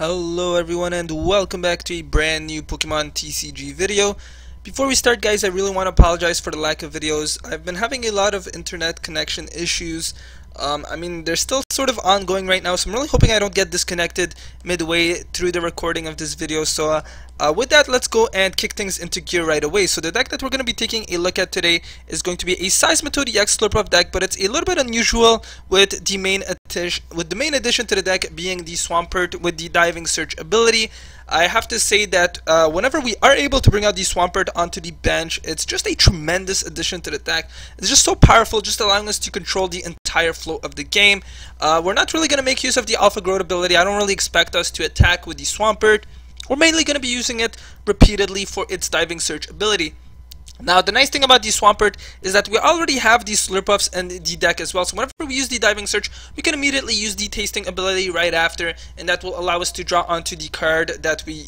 Hello everyone and welcome back to a brand new Pokemon TCG video. Before we start, guys, I really want to apologize for the lack of videos. I've been having a lot of internet connection issues. They're still sort of ongoing right now, so I'm really hoping I don't get disconnected midway through the recording of this video. So with that, let's go and kick things into gear right away. So the deck that we're going to be taking a look at today is going to be a Seismitoad EX Slurpuff deck, but it's a little bit unusual with the main addition to the deck being the Swampert with the diving search ability. I have to say that whenever we are able to bring out the Swampert onto the bench, it's just a tremendous addition to the deck. It's just so powerful, just allowing us to control the entire flow of the game. We're not really going to make use of the Alpha Growth ability. I don't really expect us to attack with the Swampert. We're mainly going to be using it repeatedly for its diving search ability. Now, the nice thing about the Swampert is that we already have these Slurpuffs in the deck as well, so whenever we use the diving search, we can immediately use the tasting ability right after, and that will allow us to draw onto the card that we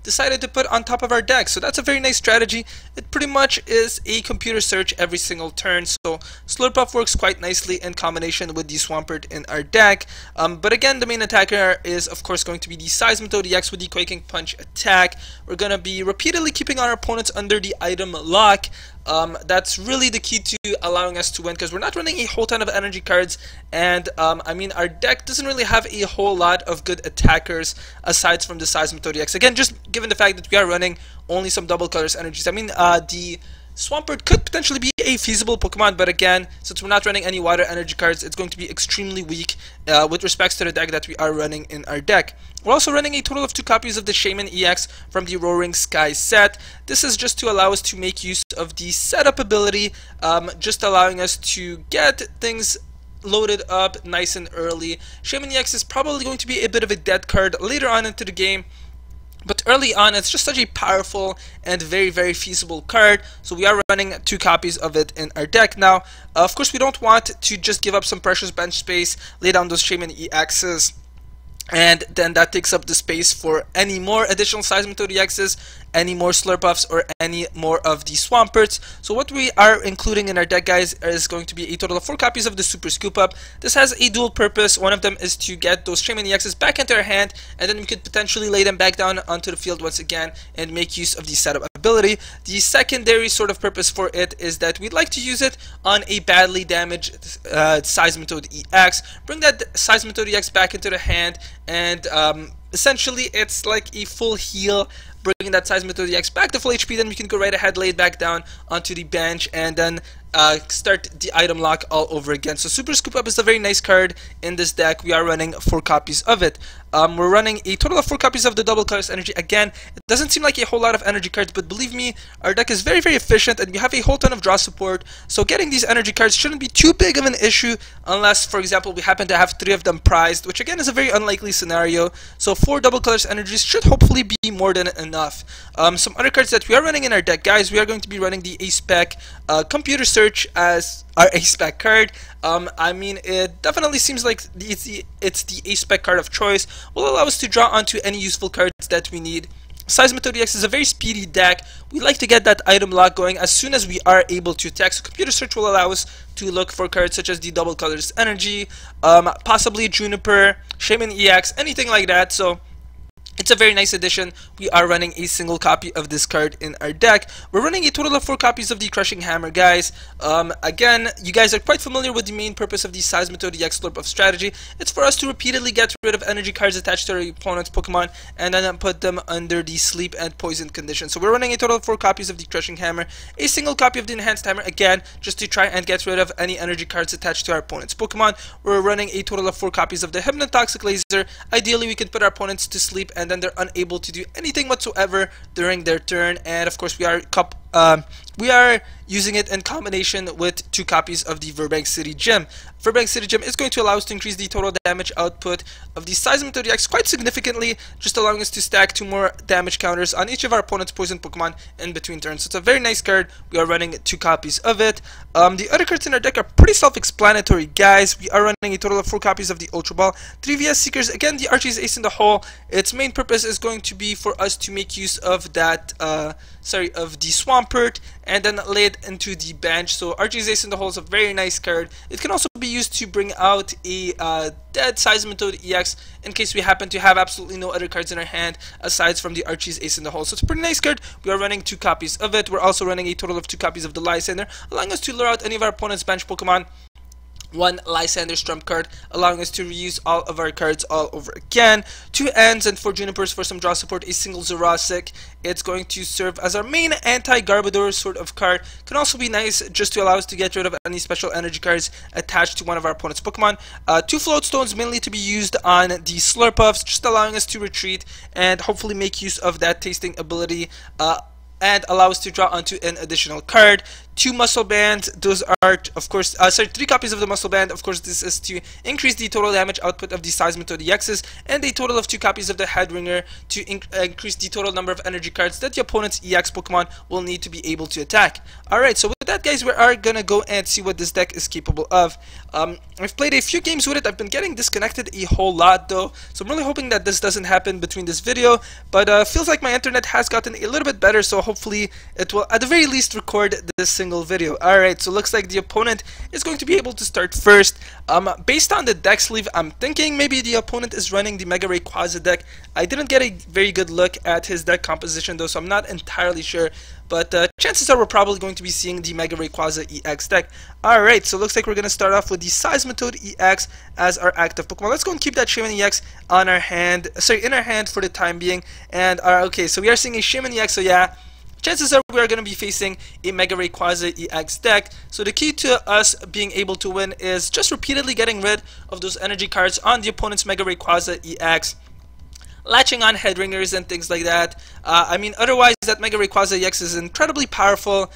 decided to put on top of our deck. So that's a very nice strategy. It pretty much is a computer search every single turn, so Slurpuff works quite nicely in combination with the Swampert in our deck. But again, the main attacker is of course going to be the Seismitoad EX with the Quaking Punch attack. We're going to be repeatedly keeping our opponents under the item lock. That's really the key to allowing us to win, because we're not running a whole ton of energy cards, and our deck doesn't really have a whole lot of good attackers aside from the Seismitoad EX. Again, just given the fact that we are running only some double colors energies. The Swampert could potentially be a feasible Pokemon, but again, since we're not running any water energy cards, it's going to be extremely weak with respects to the deck that we are running in our deck. We're also running a total of 2 copies of the Shaman EX from the Roaring Sky set. This is just to allow us to make use of the setup ability, just allowing us to get things loaded up nice and early. Shaman EX is probably going to be a bit of a dead card later on into the game, but early on, it's just such a powerful and very, very feasible card. So we are running 2 copies of it in our deck. Now, of course, we don't want to just give up some precious bench space, lay down those Shaman EXs, and then that takes up the space for any more additional Seismitoad EXs, any more Slurpuffs, or any more of the Swamperts. So what we are including in our deck, guys, is going to be a total of 4 copies of the Super Scoop Up. This has a dual purpose. One of them is to get those Shaman EXs back into our hand, and then we could potentially lay them back down onto the field once again and make use of the setup ability. The secondary sort of purpose for it is that we'd like to use it on a badly damaged Seismitoad EX. Bring that Seismitoad EX back into the hand, and essentially it's like a full heal. Bringing that Seismitoad EX back to full HP, then we can go right ahead, lay it back down onto the bench, and then start the item lock all over again. So Super Scoop Up is a very nice card in this deck. We are running 4 copies of it. We're running a total of 4 copies of the Double Colors Energy. Again, it doesn't seem like a whole lot of energy cards, but believe me, our deck is very, very efficient, and we have a whole ton of draw support. So getting these energy cards shouldn't be too big of an issue unless, for example, we happen to have 3 of them prized, which again is a very unlikely scenario. So 4 Double Colors Energies should hopefully be more than enough. Some other cards that we are running in our deck, guys, we are going to be running the A-Spec Computer Search as our A-Spec card. It definitely seems like it's the A-Spec card of choice. Will allow us to draw onto any useful cards that we need. Seismitoad EX is a very speedy deck. We like to get that item lock going as soon as we are able to attack. So Computer Search will allow us to look for cards such as the Double Colors Energy, possibly Juniper, Shaman EX, anything like that. So it's a very nice addition. We are running a single copy of this card in our deck. We're running a total of 4 copies of the Crushing Hammer, guys. Again, you guys are quite familiar with the main purpose of the Seismitoad EX Slurpuff strategy. It's for us to repeatedly get rid of energy cards attached to our opponent's Pokemon and then put them under the sleep and poison condition. So we're running a total of 4 copies of the Crushing Hammer, a single copy of the Enhanced Hammer, again, just to try and get rid of any energy cards attached to our opponent's Pokemon. We're running a total of 4 copies of the Hypnotoxic Laser. Ideally, we can put our opponents to sleep, and then they're unable to do anything whatsoever during their turn. And of course, we are using it in combination with 2 copies of the Verbank City Gym. Verbank City Gym is going to allow us to increase the total damage output of the Seismitoad EX quite significantly, just allowing us to stack 2 more damage counters on each of our opponent's poison Pokemon in between turns. So it's a very nice card. We are running 2 copies of it. The other cards in our deck are pretty self-explanatory, guys. We are running a total of 4 copies of the Ultra Ball, 3 VS Seekers. Again, the Archie's Ace in the Hole. Its main purpose is going to be for us to make use of that, of the Swampert, and then lay it it into the bench. So Archie's Ace in the Hole is a very nice card. It can also be used to bring out a dead Seismitoad EX in case we happen to have absolutely no other cards in our hand aside from the Archie's Ace in the Hole. So it's a pretty nice card. We are running 2 copies of it. We're also running a total of 2 copies of the Lysander, allowing us to lure out any of our opponent's bench Pokemon. 1 Lysander trump card, allowing us to reuse all of our cards all over again. 2 Ends and 4 Junipers for some draw support. A single Jurassic. It's going to serve as our main anti-Garbodor sort of card. Can also be nice just to allow us to get rid of any special energy cards attached to one of our opponent's Pokemon. 2 Float Stones, mainly to be used on the Slurpuffs, just allowing us to retreat and hopefully make use of that tasting ability. And allow us to draw onto an additional card. 2 Muscle Bands, those are of course, 3 copies of the Muscle Band. Of course, this is to increase the total damage output of the Seismitoad EXs, and a total of 2 copies of the Headringer to increase the total number of energy cards that the opponent's EX Pokemon will need to be able to attack. Alright, so with that guys, we are gonna go and see what this deck is capable of. I've played a few games with it. I've been getting disconnected a whole lot though, so I'm really hoping that this doesn't happen between this video, but feels like my internet has gotten a little bit better, so hopefully it will at the very least record this single video. Alright, so looks like the opponent is going to be able to start first. Based on the deck sleeve, I'm thinking maybe the opponent is running the Mega Rayquaza deck. I didn't get a very good look at his deck composition though, so I'm not entirely sure. But chances are we're probably going to be seeing the Mega Rayquaza EX deck. Alright, so looks like we're going to start off with the Seismitoad EX as our active Pokemon. Let's go and keep that Shaman EX on our hand, in our hand for the time being. And okay, so we are seeing a Shaman EX, so yeah, chances are we are going to be facing a Mega Rayquaza EX deck. So the key to us being able to win is just repeatedly getting rid of those energy cards on the opponent's Mega Rayquaza EX. Latching on Headringers and things like that. I mean, otherwise that Mega Rayquaza EX is incredibly powerful,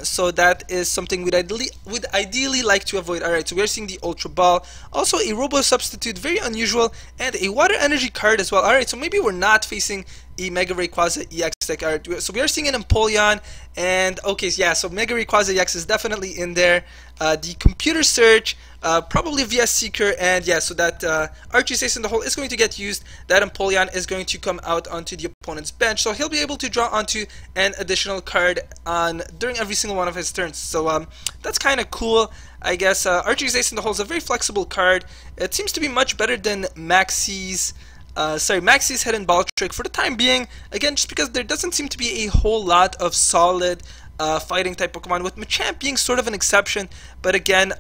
so that is something we'd ideally like to avoid. Alright, so we are seeing the Ultra Ball, also a Robo Substitute, very unusual, and a Water Energy card as well. Alright, so maybe we're not facing a Mega Rayquaza EX deck. Alright, so we are seeing an Empoleon, and okay, yeah, so Mega Rayquaza EX is definitely in there. The Computer Search, probably VS Seeker, and yeah, so that Archie's Ace in the Hole is going to get used. That Empoleon is going to come out onto the opponent's bench, so he'll be able to draw onto an additional card during every single one of his turns. So that's kind of cool, I guess. Archie's Ace in the Hole is a very flexible card. It seems to be much better than Maxie's Hidden Ball Trick for the time being. Again, just because there doesn't seem to be a whole lot of solid fighting type Pokemon, with Machamp being sort of an exception, but again,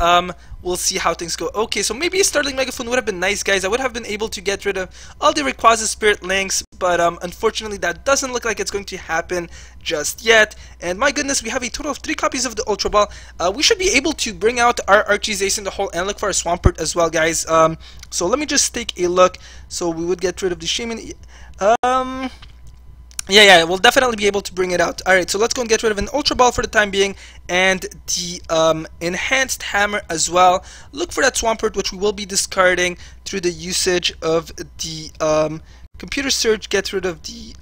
we'll see how things go. Okay, so maybe a Starling Megaphone would have been nice, guys. I would have been able to get rid of all the Rayquaza Spirit Links, but unfortunately that doesn't look like it's going to happen just yet. And my goodness, we have a total of 3 copies of the Ultra Ball. We should be able to bring out our Archie's Ace in the Hole and look for our Swampert as well, guys. So let me just take a look. So we would get rid of the Shaman. Yeah, we'll definitely be able to bring it out. Alright, so let's go and get rid of an Ultra Ball for the time being, and the Enhanced Hammer as well. Look for that Swampert, which we will be discarding through the usage of the Computer Search. Get rid of the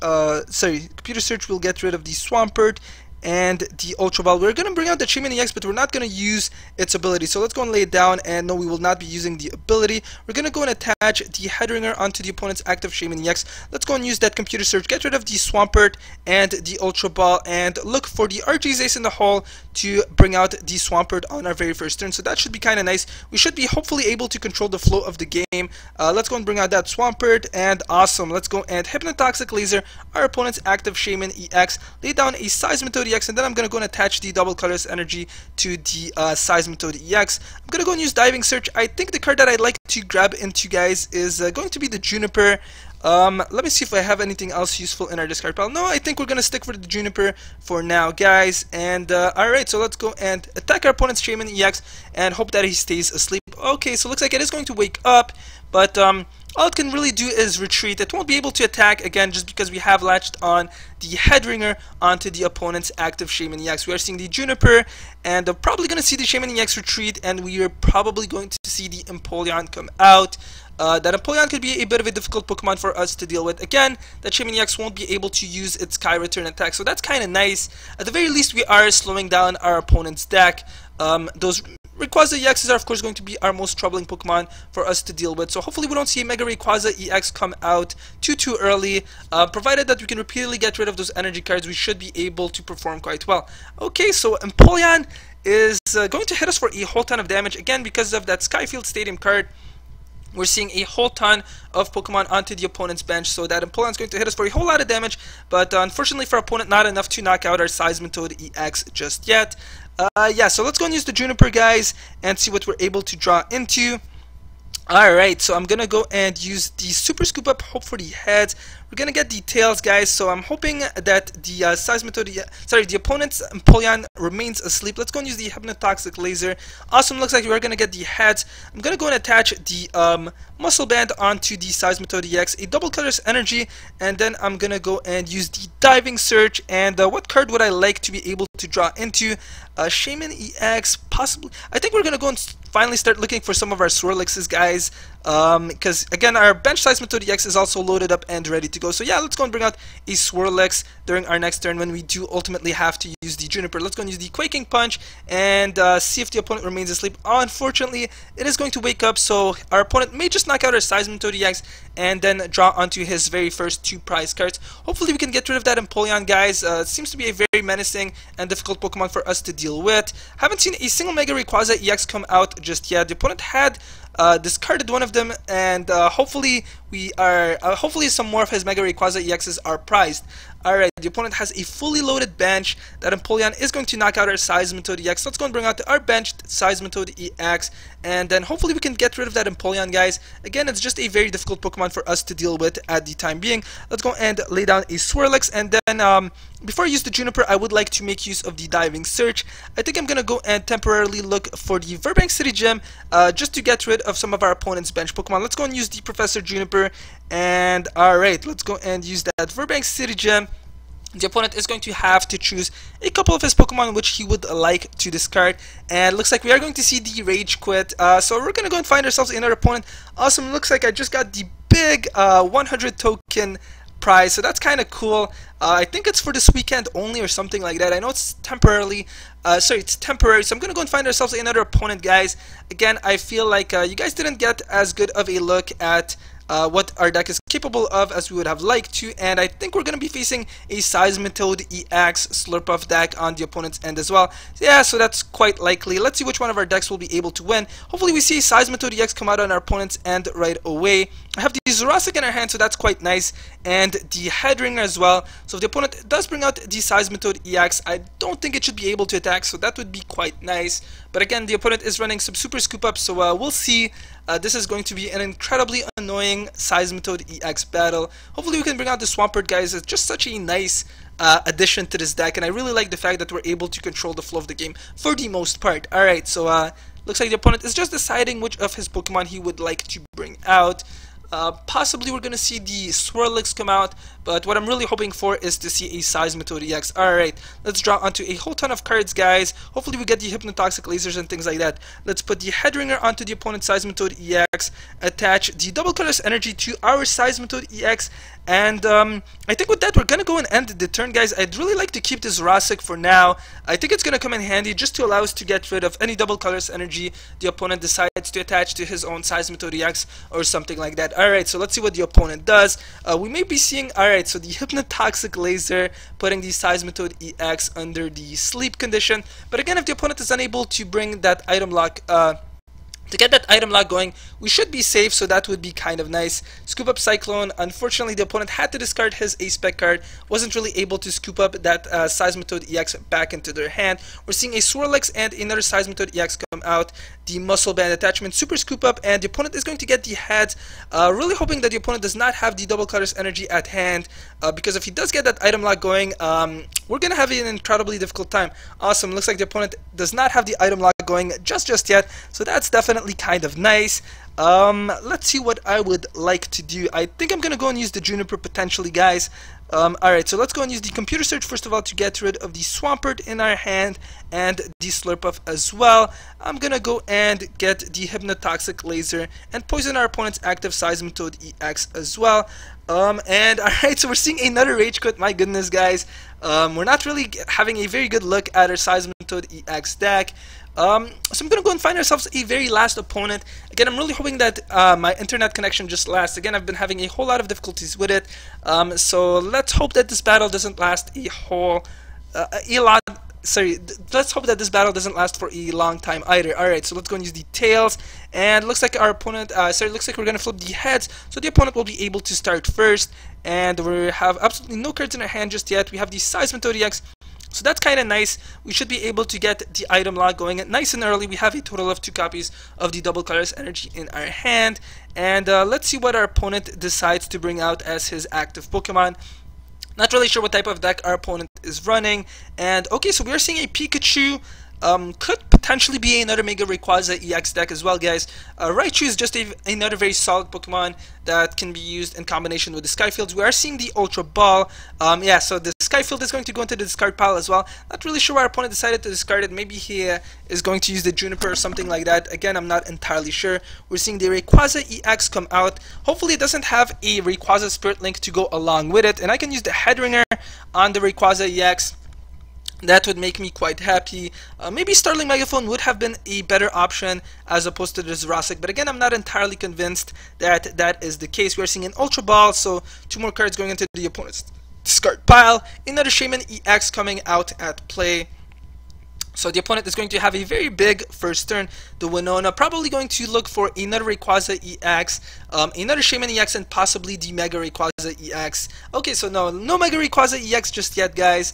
Computer Search will get rid of the Swampert and the Ultra Ball. We're going to bring out the Shaman EX, but we're not going to use its ability. So let's go and lay it down, and no, we will not be using the ability. We're going to go and attach the Headringer onto the opponent's active Shaman EX. Let's go and use that Computer Search, get rid of the Swampert and the Ultra Ball, and look for the Archie's Ace in the Hole to bring out the Swampert on our very first turn. So that should be kind of nice. We should be hopefully able to control the flow of the game. Let's go and bring out that Swampert, and awesome. Let's go and Hypnotoxic Laser our opponent's active Shaman EX, lay down a Seismitoad EX, and then I'm going to go and attach the Double Colorless Energy to the Seismitoad EX. I'm going to go and use Diving Search. I think the card that I'd like to grab into, guys, is going to be the Juniper. Let me see if I have anything else useful in our discard pile. No, I think we're going to stick with the Juniper for now, guys. And alright, so let's go and attack our opponent's Shaman EX and hope that he stays asleep. Okay, so looks like it is going to wake up, but all it can really do is retreat. It won't be able to attack again just because we have latched on the Headringer onto the opponent's active Shaman EX. We are seeing the Juniper, and they're probably going to see the Shaman EX retreat, and we are probably going to see the Empoleon come out. That Empoleon could be a bit of a difficult Pokemon for us to deal with. Again, that Shaman EX won't be able to use its Sky Return attack, so that's kind of nice. At the very least, we are slowing down our opponent's deck. Those Rayquaza EXs are of course going to be our most troubling Pokemon for us to deal with. So hopefully we don't see a Mega Rayquaza EX come out too early. Provided that we can repeatedly get rid of those energy cards, we should be able to perform quite well. Okay, so Empoleon is going to hit us for a whole ton of damage, again because of that Skyfield Stadium card. We're seeing a whole ton of Pokemon onto the opponent's bench, so that Empoleon is going to hit us for a whole lot of damage, but unfortunately for our opponent, not enough to knock out our Seismitoad EX just yet. Yeah, so let's go and use the Juniper, guys, and see what we're able to draw into. Alright, so I'm gonna go and use the Super Scoop Up, hope for the heads. We're gonna get the tails, guys, so I'm hoping that the the opponent's Empoleon remains asleep. Let's go and use the Hypnotoxic Laser. Awesome, looks like we're gonna get the heads. I'm gonna go and attach the Muscle Band onto the Seismitoad EX, a Double Colorless Energy, and then I'm gonna go and use the Diving Search. And what card would I like to be able to draw into? Shaman EX, possibly. I think we're gonna go and finally start looking for some of our Swirlixes, guys, because again our bench Seismitoad EX is also loaded up and ready to go. So yeah, let's go and bring out a Swirlix during our next turn when we do ultimately have to use the Juniper. Let's go and use the Quaking Punch and see if the opponent remains asleep. Unfortunately, it is going to wake up, so our opponent may just knock out our Seismitoad EX and then draw onto his very first 2 prize cards. Hopefully we can get rid of that Empoleon, guys. It seems to be a very menacing and difficult Pokemon for us to deal with. Haven't seen a single Mega Rayquaza EX come out just yet. The opponent had discarded one of them, and hopefully some more of his Mega Rayquaza EXs are prized. Alright, the opponent has a fully loaded bench. That Empoleon is going to knock out our Seismitoad EX. Let's go and bring out our benched Seismitoad EX, and then hopefully we can get rid of that Empoleon, guys. Again, it's just a very difficult Pokemon for us to deal with at the time being. Let's go and lay down a Swirlix, and then before I use the Juniper, I would like to make use of the Diving Search. I think I'm gonna go and temporarily look for the Verbank City Gym just to get rid of some of our opponent's bench Pokemon. Let's go and use the Professor Juniper, and alright, let's go and use that Verbank City Gym. The opponent is going to have to choose a couple of his Pokemon which he would like to discard, and looks like we are going to see the Rage Quit. So we're gonna go and find ourselves another opponent. Awesome, looks like I just got the big 100 token prize, so that's kind of cool. I think it's for this weekend only or something like that. I know it's temporarily, it's temporary, so I'm gonna go and find ourselves another opponent, guys. Again, I feel like you guys didn't get as good of a look at what our deck is capable of as we would have liked to, and I think we're going to be facing a Seismitoad EX Slurpuff deck on the opponent's end as well. Yeah, so that's quite likely. Let's see which one of our decks will be able to win. Hopefully we see Seismitoad EX come out on our opponent's end right away. I have the Jurassic in our hand, so that's quite nice, and the Headringer as well. So if the opponent does bring out the Seismitoad EX, I don't think it should be able to attack, so that would be quite nice. But again, the opponent is running some Super Scoop Up, so we'll see. This is going to be an incredibly annoying Seismitoad EX battle. Hopefully we can bring out the Swampert, guys. It's just such a nice addition to this deck, and I really like the fact that we're able to control the flow of the game for the most part. Alright, so looks like the opponent is just deciding which of his Pokemon he would like to bring out. Possibly we're going to see the Swirlix come out, but what I'm really hoping for is to see a Seismitoad EX. Alright, let's draw onto a whole ton of cards, guys. Hopefully we get the Hypnotoxic Lasers and things like that. Let's put the Headringer onto the opponent's Seismitoad EX, attach the Double Colorless Energy to our Seismitoad EX, and I think with that we're going to go and end the turn, guys. I'd really like to keep this Jurassic for now. I think it's going to come in handy just to allow us to get rid of any Double Colorless Energy the opponent decides to attach to his own Seismitoad EX or something like that. Alright, so let's see what the opponent does. We may be seeing, alright, so the Hypnotoxic Laser putting the Seismitoad EX under the sleep condition. But again, if the opponent is unable to bring that item lock, to get that item lock going, we should be safe, so that would be kind of nice. Scoop up Cyclone. Unfortunately, the opponent had to discard his A-Spec card, wasn't really able to scoop up that Seismitoad EX back into their hand. We're seeing a Swirlix and another Seismitoad EX come out. The Muscle Band attachment, Super Scoop Up, and the opponent is going to get the heads. Really hoping that the opponent does not have the Double Colorless Energy at hand, because if he does get that item lock going, we're going to have an incredibly difficult time. Awesome, looks like the opponent does not have the item lock going just yet, so that's definitely kind of nice. Let's see what I would like to do. I think I'm gonna go and use the Juniper potentially, guys. Alright, so let's go and use the Computer Search first of all to get rid of the Swampert in our hand and the Slurpuff as well. I'm gonna go and get the Hypnotoxic Laser and poison our opponent's active Seismitoad EX as well. And alright, so we're seeing another Rage Quit. My goodness, guys. We're not really having a very good look at our Seismitoad EX deck. So I'm gonna go and find ourselves a very last opponent. Again, I'm really hoping that my internet connection just lasts. Again, I've been having a whole lot of difficulties with it. So let's hope that this battle doesn't last a lot. Sorry, let's hope that this battle doesn't last for a long time either. Alright, so let's go and use the tails. And looks like our opponent, looks like we're going to flip the heads. So the opponent will be able to start first. And we have absolutely no cards in our hand just yet. We have the Seismitoad EX. So that's kind of nice. We should be able to get the item log going nice and early. We have a total of 2 copies of the double colors energy in our hand. And let's see what our opponent decides to bring out as his active Pokemon. Not really sure what type of deck our opponent is running. And okay, so we are seeing a Pikachu. Could potentially be another Mega Rayquaza EX deck as well, guys. Raichu is just another very solid Pokemon that can be used in combination with the Skyfields. We are seeing the Ultra Ball. Yeah, so the Skyfield is going to go into the discard pile as well. Not really sure why our opponent decided to discard it. Maybe he is going to use the Juniper or something like that. Again, I'm not entirely sure. We're seeing the Rayquaza EX come out. Hopefully it doesn't have a Rayquaza Spirit Link to go along with it. And I can use the Headringer on the Rayquaza EX. That would make me quite happy. Maybe Starling Megaphone would have been a better option as opposed to the Jurassic, but again, I'm not entirely convinced that that is the case. We are seeing an Ultra Ball, so 2 more cards going into the opponent's discard pile. Another Shaman EX coming out at play. So the opponent is going to have a very big first turn. The Winona probably going to look for another Rayquaza EX, another Shaman EX, and possibly the Mega Rayquaza EX. Okay, so no Mega Rayquaza EX just yet, guys.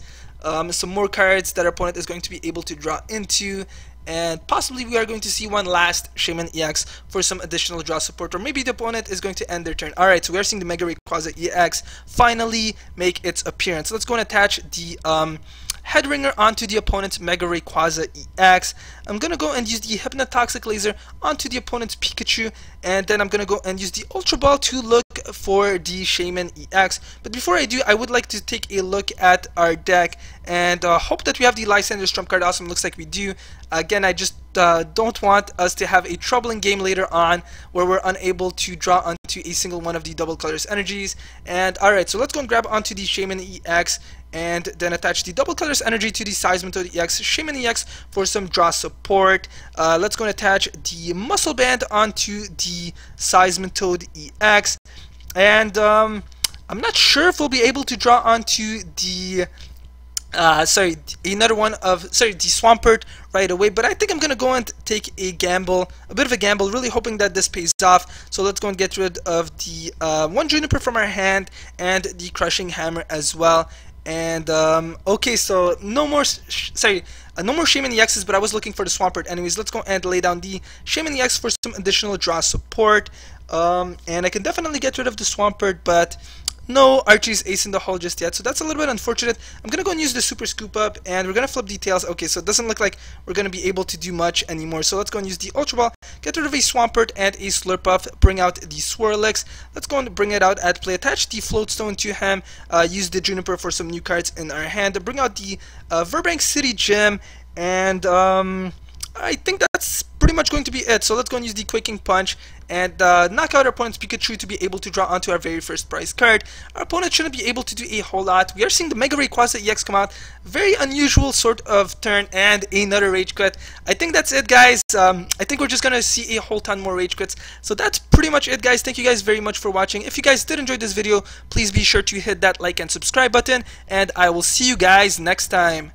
Some more cards that our opponent is going to be able to draw into, and possibly we are going to see one last Shaman EX for some additional draw support, or maybe the opponent is going to end their turn. Alright, so we are seeing the Mega Rayquaza EX finally make its appearance. Let's go and attach the Headringer onto the opponent's Mega Rayquaza EX. I'm going to go and use the Hypnotoxic Laser onto the opponent's Pikachu, and then I'm going to go and use the Ultra Ball to look for the Shaman EX. But before I do, I would like to take a look at our deck and hope that we have the Lysander's Trump card. Awesome, looks like we do. Again, I just don't want us to have a troubling game later on where we're unable to draw onto a single one of the double colors energies. And alright, so let's go and grab onto the Shaman EX and then attach the double colors energy to the Seismitoad EX Shaman EX for some draw support. Let's go and attach the Muscle Band onto the Seismitoad EX, and I'm not sure if we'll be able to draw onto the the Swampert right away, but I think I'm gonna go and take a gamble, a bit of a gamble, really hoping that this pays off. So let's go and get rid of the one Juniper from our hand and the Crushing Hammer as well. And okay, so no more Shaman EXs, but I was looking for the Swampert anyways. Let's go and lay down the Shaman EX for some additional draw support. And I can definitely get rid of the Swampert, but no Archie's Ace in the hole just yet, so that's a little bit unfortunate. I'm gonna go and use the Super Scoop Up, and we're gonna flip details. Okay, so it doesn't look like we're gonna be able to do much anymore, so let's go and use the Ultra Ball, get rid of a Swampert and a Slurpuff, bring out the Swirlix. Let's go and bring it out at play, attach the Floatstone to him, use the Juniper for some new cards in our hand, bring out the Verbank City Gym, and I think that's pretty much going to be it. So let's go and use the Quaking Punch and knock out our opponent's Pikachu to be able to draw onto our very first prize card. Our opponent shouldn't be able to do a whole lot. We are seeing the Mega Rayquaza EX come out. Very unusual sort of turn, and another Rage Quit. I think that's it, guys. I think we're just going to see a whole ton more Rage Quits. So that's pretty much it, guys. Thank you guys very much for watching. If you guys did enjoy this video, please be sure to hit that like and subscribe button, and I will see you guys next time.